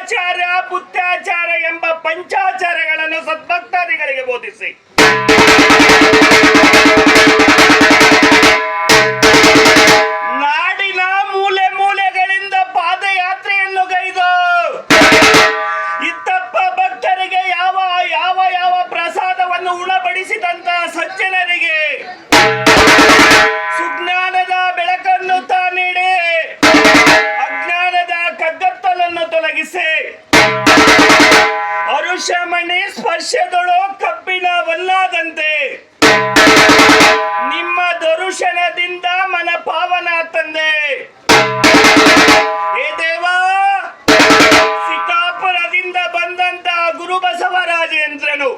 ಶಿಷ್ಟಾಚಾರ ಬುದ್ಧಾಚಾರ ಎಂಬ ಪಂಚಾಚಾರಗಳನ್ನು ಸದ್ಭಕ್ತಾದಿಗಳಿಗೆ ಬೋಧಿಸಿ ನಾಡಿನ ಮೂಲೆ ಮೂಲೆಗಳಿಂದ ಪಾದಯಾತ್ರೆಯನ್ನು ಗೈದು ಇತ್ತಪ್ಪ ಭಕ್ತರಿಗೆ ಯಾವ ಯಾವ ಯಾವ ಪ್ರಸಾದವನ್ನು ಉಣಬಡಿಸಿದಂತ ಸಜ್ಜನರಿಗೆ ಸುಜ್ಞಾನದ ಬೆಳಕನ್ನು ನೀಡಿ ಅಜ್ಞಾನದ ಕಗ್ಗತ್ತಲನ್ನು ತೊಲಗಿಸಿ ಅರುಷಮಣಿ ಸ್ಪರ್ಶದೊಳು ಕಬ್ಬಿಣ ವಲ್ಲಾದಂತೆ ನಿಮ್ಮ ದರುಶನದಿಂದ ಮನ ಪಾವನ ತಂದೆ. ಏ ದೇವ, ಸಿಕಾಪುರದಿಂದ ಬಂದಂತ ಗುರು ಬಸವರಾಜೇಂದ್ರನು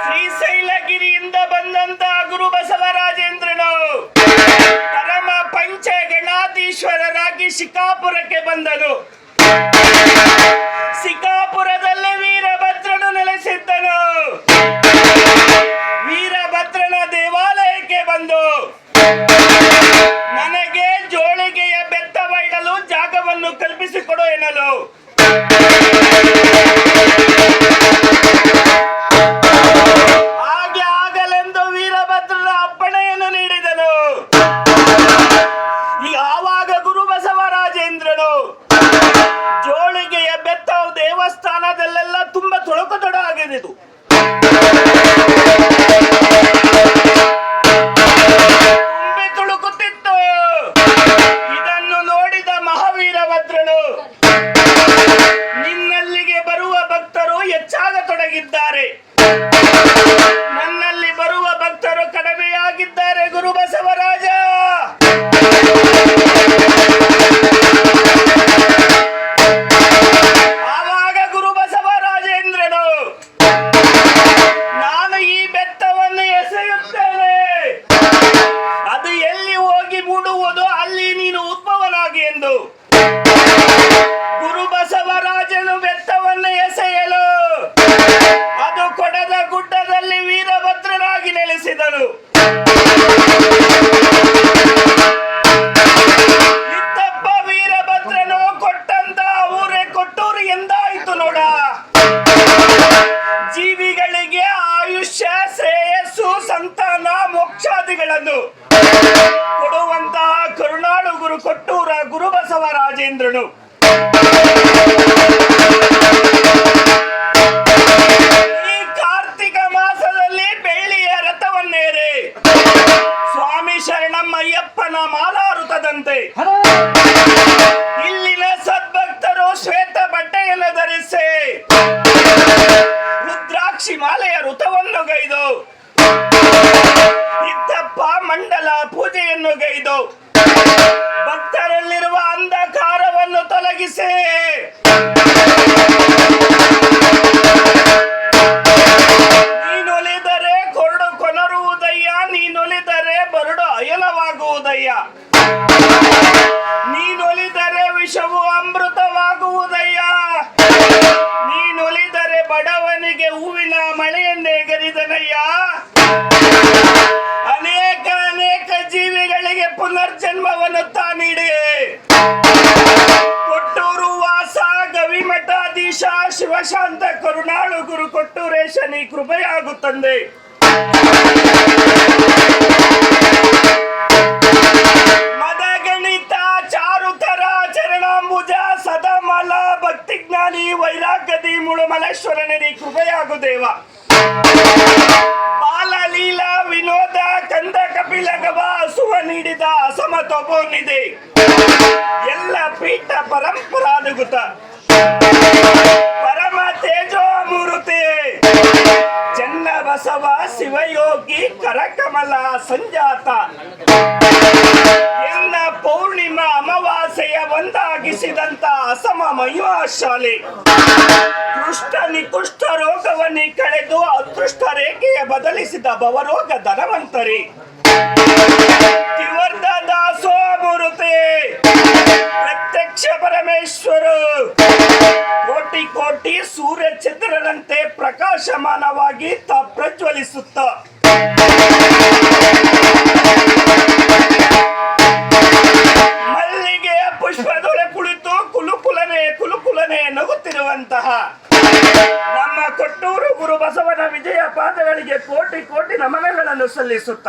ಶ್ರೀಶೈಲಗಿರಿಯಿಂದ ಬಂದಂತ ಗುರು ಬಸವರಾಜೇಂದ್ರನು ಪರಮ ಪಂಚ ಗಣಾಧೀಶ್ವರರಾಗಿ ಶಿಕಾಪುರಕ್ಕೆ ಬಂದನು. ಸಿಕಾಪುರದಲ್ಲಿ ವೀರಭದ್ರನು ನೆಲೆಸಿದ್ದನು. ವೀರಭದ್ರನ ದೇವಾಲಯಕ್ಕೆ ಬಂದು ನನಗೆ ಜೋಳಿಗೆಯ ಬೆತ್ತವ ಇಡಲು ಜಾಗವನ್ನು ಕಲ್ಪಿಸಿಕೊಡು ಎನ್ನಲು ಹಾಗೆ ಆಗಲೆಂದು ವೀರಭದ್ರನ ಅಪ್ಪಣೆಯನ್ನು ನೀಡಿದನು. ಆವಾಗ ಗುರು ಬಸವರಾಜೇಂದ್ರನು ಜೋಳಿಗೆಯ ಬೆತ್ತವು ದೇವಸ್ಥಾನದಲ್ಲೆಲ್ಲ ತುಂಬಾ ತೊಡಕುತೊಡ ಆಗಿದ್ದು ತುಂಬಿ ತುಳುಕುತ್ತಿತ್ತು. ಇದನ್ನು ನೋಡಿದ ಮಹಾವೀರಭದ್ರನು ನಿನ್ನಲ್ಲಿಗೆ ಬರುವ ಭಕ್ತರು ಹೆಚ್ಚಾಗತೊಡಗಿದ್ದಾರೆ, ನನ್ನಲ್ಲಿ ಬರುವ ಭಕ್ತರು ಕಡಿಮೆಯಾಗಿದ್ದಾರೆ ಗುರು ಬಸವರಾಜ. ಆವಾಗ ಗುರು ಬಸವರಾಜೇಂದ್ರನು ನಾನು ಈ ಬೆತ್ತವನ್ನು ಎಸೆಯುತ್ತೇನೆ, ಅದು ಎಲ್ಲಿ ಹೋಗಿ ಮೂಡುವುದು ಅಲ್ಲಿ ನೀನು ಉದ್ಭವನಾಗಿ ಎಂದು ಗುರು ಬಸವರಾಜನು ಬೆತ್ತವನ್ನು ಎಸೆಯಲು ಅದು ಕೊಡದ ಗುಡ್ಡದಲ್ಲಿ ವೀರಭದ್ರನಾಗಿ ನೆಲೆಸಿದನು. ಇತ್ತಪ್ಪ ವೀರಭದ್ರನು ಕೊಟ್ಟಂತ ಊರೇ ಕೊಟ್ಟೂರು ಎಂದಾಯಿತು ನೋಡ. ಜೀವಿಗಳಿಗೆ ಆಯುಷ್ಯ, ಶ್ರೇಯಸ್ಸು, ಸಂತಾನ, ಮೋಕ್ಷಾದಿಗಳನ್ನು ಕೊಡುವಂತಹ ಕರುಣಾಳು ಗುರು ಕೊಟ್ಟೂರ ಗುರು ಬಸವರಾಜೇಂದ್ರನು ಈ ಕಾರ್ತಿಕ ಮಾಸದಲ್ಲಿ ಬೆಳ್ಳಿಯ ರಥವನ್ನೇರಿ ಸ್ವಾಮಿ ಶರಣಂ ಅಯ್ಯಪ್ಪನ ಮಾಲಾರುತದಂತೆ ಇಲ್ಲಿನ ಸದ್ಭಕ್ತರು ಶ್ವೇತ ಬಟ್ಟೆಯನ್ನು ಧರಿಸಿ ರುದ್ರಾಕ್ಷಿ ಮಾಲೆಯ ಋತವನ್ನು ಗೈದು ಇತ್ತಪ್ಪ ಮಂಡಲ ಪೂಜೆಯನ್ನು ಗೈದು ಭಕ್ತರಲ್ಲಿರುವ ಅಂಧಕಾರವನ್ನು ತೊಲಗಿಸಿ ನೀನೊಲಿದರೆ ಕೊರಡು ಕೊನರುವುದಯ್ಯ, ನೀನೊಲಿದರೆ ಬರಡು ಅಯಲವಾಗುವುದಯ್ಯ, ನೀನೊಲಿದರೆ ವಿಷವು ಅಮೃತವಾಗುವುದಯ್ಯ, ನೀನೊಲಿದರೆ ಬಡವನಿಗೆ ಹೂವಿನ ಮಳೆಯನ್ನೇ ಗರಿದನಯ್ಯ. ಅನೇಕ ಅನೇಕ ಜೀವಿಗಳಿಗೆ ಪುನರ್ಜನ್ಮವನ್ನು ನೀಡಿ ಕೊಟ್ಟೂರು ವಾಸ ಗವಿಮಠಾಧೀಶ ಶಿವಶಾಂತ ಕರುಣಾಳು ಗುರು ಕೊಟ್ಟೂರೇಶನಿ ಕೃಪೆಯಾಗುತ್ತಂದೆ. ಮದಗಣಿತ ಚಾರುತರ ಚರಣಾಂಬುಜ ಸದಾಮಲ ಭಕ್ತಿ ಜ್ಞಾನಿ ವೈರಾಗ್ಯದಿ ಮುಳುಮಲೇಶ್ವರನಿ ಕೃಪೆಯಾಗು ದೇವ. ಬಾಲಲೀಲಾ ವಿನೋದ ಕಂದ ಕಪಿಲಗವ ಹಸುವ ನೀಡಿದ ಅಸಮತೋಪೋನಿದೆ ಎಲ್ಲ ಪೀಠ ಪರಂಪರಾನುಗುತ ಪರಮ ತೇಜೋ ಮೂರುತಿ ಚನ್ನ ಬಸವ ಶಿವಯೋಗಿ ಕರಕಮಲ ಸಂಜಾತ ಎಲ್ಲ ಪೌರ್ಣಿಮಾ ಅಮಾವಾಸ್ಯೆಯ ಒಂದಾಗಿಸಿದಂತ ಅಸಮ ಮಹಿಮಾಶಾಲಿ ಕೃಷ್ಣ ನಿಕೃಷ್ಟ ರೋಗವನ್ನಿ ಕಳೆದು ಅದೃಷ್ಟ ರೇಖೆಯ ಬದಲಿಸಿದ ಭವರೋಗ ಧನವಂತರಿ ತ್ರಿವರ್ಧ ದಾಸೋ ಮೂರುತಿ ಪ್ರತ್ಯಕ್ಷ ಪರಮೇಶ್ವರ ಕೋಟಿ ಕೋಟಿ ಸೂರ್ಯ ಚಂದ್ರರಂತೆ ಪ್ರಕಾಶಮಾನವಾಗಿ ಪ್ರಜ್ವಲಿಸುತ್ತ ಮಾಡಿದಂತಹ ನಮ್ಮ ಕೊಟ್ಟೂರು ಗುರು ಬಸವನ ವಿಜಯ ಪಾದಗಳಿಗೆ ಕೋಟಿ ಕೋಟಿ ನಮನಗಳನ್ನು ಸಲ್ಲಿಸುತ್ತ